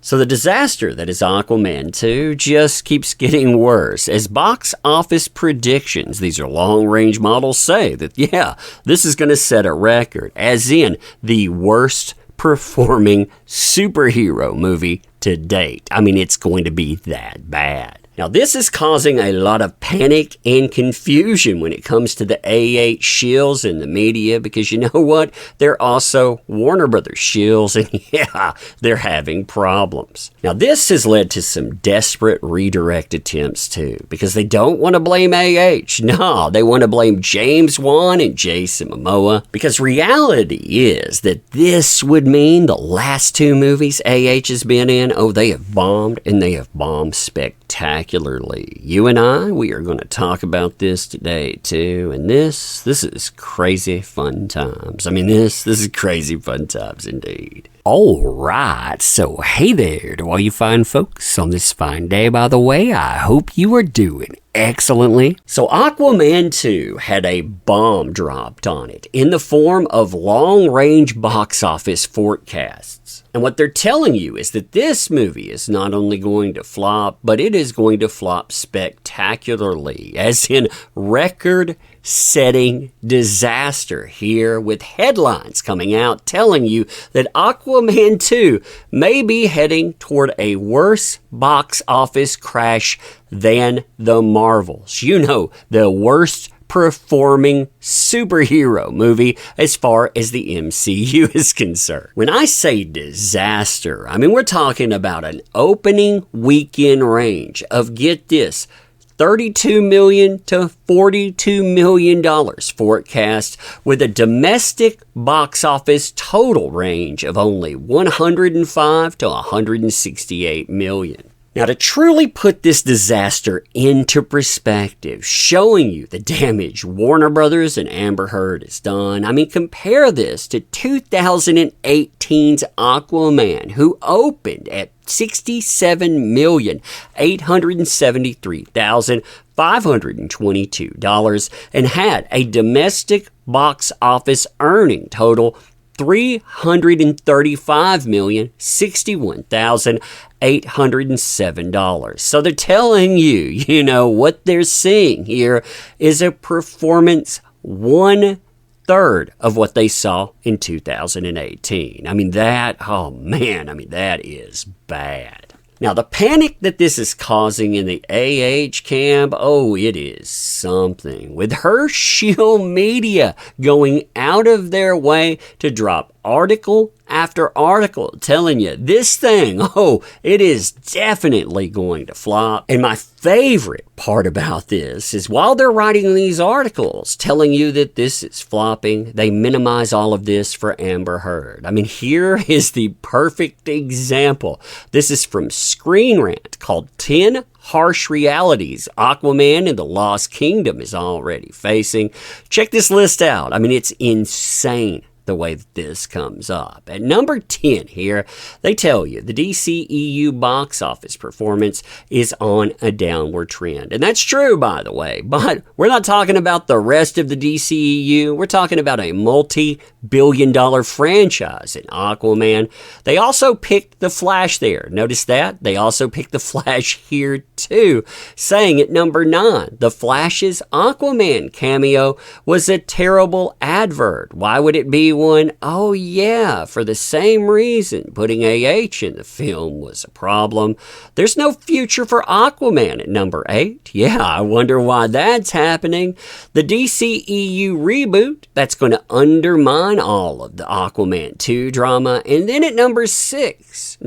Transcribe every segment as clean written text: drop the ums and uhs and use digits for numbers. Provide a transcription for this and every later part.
So the disaster that is Aquaman 2 just keeps getting worse as box office predictions, these are long-range models, say that, yeah, this is going to set a record, as in the worst performing superhero movie to date. I mean, it's going to be that bad. Now, this is causing a lot of panic and confusion when it comes to the A8 shills in the media because you know what? They're also Warner Brothers shills, and yeah, they're having problems. Now, this has led to some desperate redirect attempts too because they don't want to blame AH. No, they want to blame James Wan and Jason Momoa because reality is that this would mean the last two movies AH has been in, oh, they have bombed, and they have bombed spectacularly. You and I, we are going to talk about this today too, and this is crazy fun times. I mean, this is crazy fun times indeed. All right, so hey there to all you fine folks on this fine day. By the way, I hope you are doing excellently. So Aquaman 2 had a bomb dropped on it in the form of long-range box office forecasts. And what they're telling you is that this movie is not only going to flop, but it is going to flop spectacularly, as in record-setting disaster here, with headlines coming out telling you that Aquaman 2 may be heading toward a worse box office crash than the Marvels. You know, the worst performing superhero movie as far as the MCU is concerned. When I say disaster, I mean we're talking about an opening weekend range of, get this, $32 million to $42 million forecast, with a domestic box office total range of only $105 to $168 million. Now, to truly put this disaster into perspective, showing you the damage Warner Brothers and Amber Heard has done, I mean, compare this to 2018's Aquaman, who opened at $67,873,522 and had a domestic box office earning total $335,061,807. So they're telling you, what they're seeing here is a performance 1/3 of what they saw in 2018. I mean, that is bad. Now, the panic that this is causing in the AH camp, oh, it is something. With Herschel Media going out of their way to drop article after article telling you this thing, oh, it is definitely going to flop. And my favorite part about this is while they're writing these articles telling you that this is flopping, they minimize all of this for Amber Heard. I mean, here is the perfect example. This is from Screen Rant called 10 Harsh Realities Aquaman and the Lost Kingdom is already facing. Check this list out. I mean, it's insane the way that this comes up. At number 10 here, they tell you the DCEU box office performance is on a downward trend. And that's true, by the way, but we're not talking about the rest of the DCEU. We're talking about a multi-billion-dollar franchise in Aquaman. They also picked The Flash there. Notice that? They also picked The Flash here too, saying at number 9, The Flash's Aquaman cameo was a terrible advert. Why would it be one? Oh yeah, for the same reason putting AH in the film was a problem. There's no future for Aquaman at number 8. Yeah, I wonder why that's happening. The DCEU reboot, that's going to undermine all of the Aquaman 2 drama. And then at number 6,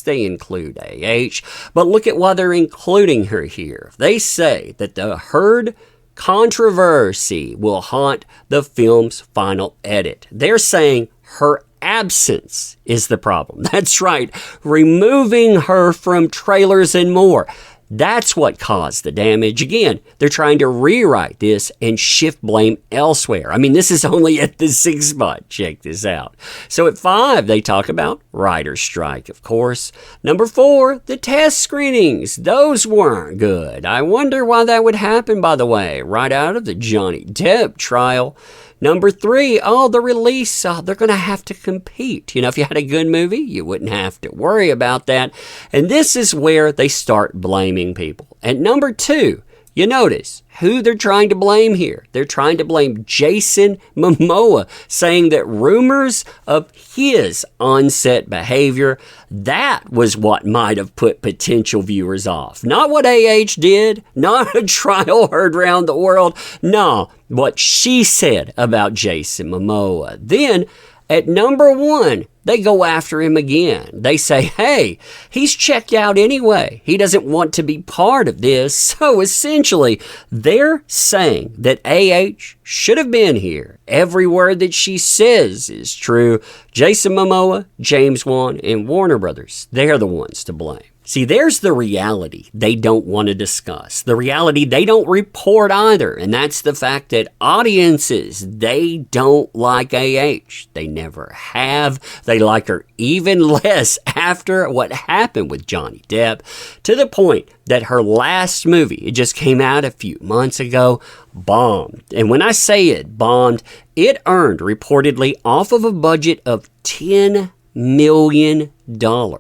they include AH. But look at why they're including her here. They say that the Heard controversy will haunt the film's final edit. They're saying her absence is the problem. That's right, removing her from trailers and more. That's what caused the damage. Again, they're trying to rewrite this and shift blame elsewhere. I mean, this is only at the 6th spot. Check this out. So at 5, they talk about writer's strike, of course. Number 4, the test screenings. Those weren't good. I wonder why that would happen, by the way, right out of the Johnny Depp trial. Number 3, the release, they're going to have to compete. You know, if you had a good movie, you wouldn't have to worry about that. And this is where they start blaming people. And number 2, you notice who they're trying to blame here. They're trying to blame Jason Momoa, saying that rumors of his on-set behavior, that was what might have put potential viewers off. Not what AH did, not a trial heard around the world. No, what she said about Jason Momoa. Then, at number 1, they go after him again. They say, hey, he's checked out anyway. He doesn't want to be part of this. So essentially, they're saying that AH should have been here. Every word that she says is true. Jason Momoa, James Wan, and Warner Brothers, they're the ones to blame. See, there's the reality they don't want to discuss. The reality they don't report either. And that's the fact that audiences, they don't like AH. They never have. They like her even less after what happened with Johnny Depp, to the point that her last movie, it just came out a few months ago, bombed. And when I say it bombed, it earned reportedly off of a budget of $10 million.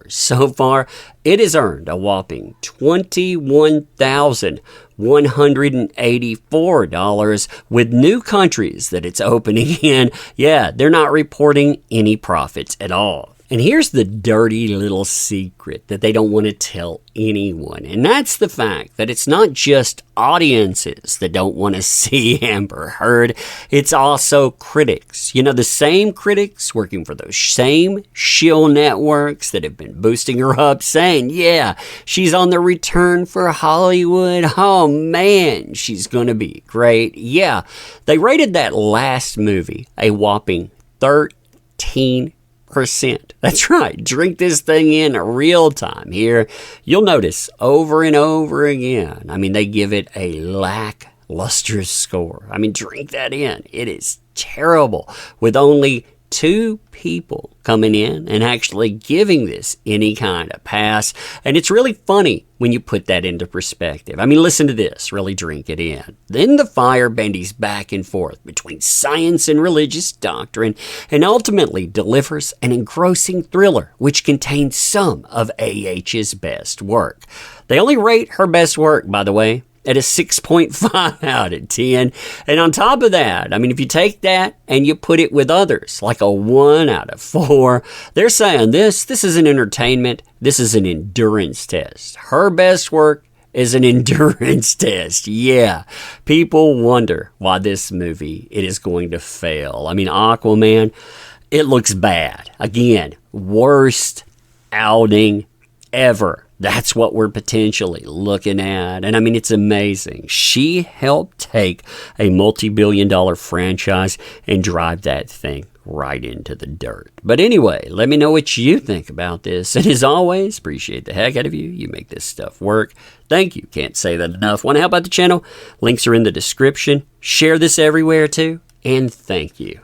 So far, it has earned a whopping $21,184 with new countries that it's opening in. Yeah, they're not reporting any profits at all. And here's the dirty little secret that they don't want to tell anyone. And that's the fact that it's not just audiences that don't want to see Amber Heard. It's also critics. You know, the same critics working for those same shill networks that have been boosting her up, saying, yeah, she's on the return for Hollywood. Oh, man, she's going to be great. Yeah, they rated that last movie a whopping 13%. That's right. Drink this thing in real time here. You'll notice over and over again. I mean, they give it a lackluster score. I mean, drink that in. It is terrible, with only 2 people coming in and actually giving this any kind of pass. And it's really funny when you put that into perspective. I mean, listen to this. Really drink it in. Then the fire bandies back and forth between science and religious doctrine, and ultimately delivers an engrossing thriller which contains some of AH's best work. They only rate her best work, by the way, at a 6.5 out of 10. And on top of that, I mean, if you take that and you put it with others, like a 1 out of 4, they're saying this is an entertainment, this is an endurance test. Her best work is an endurance test. Yeah, people wonder why this movie, it is going to fail. I mean, Aquaman, it looks bad. Again, worst outing ever. That's what we're potentially looking at. And I mean, it's amazing. She helped take a multi-billion-dollar franchise and drive that thing right into the dirt. But anyway, let me know what you think about this. And as always, appreciate the heck out of you. You make this stuff work. Thank you. Can't say that enough. Want to help out the channel? Links are in the description. Share this everywhere too. And thank you.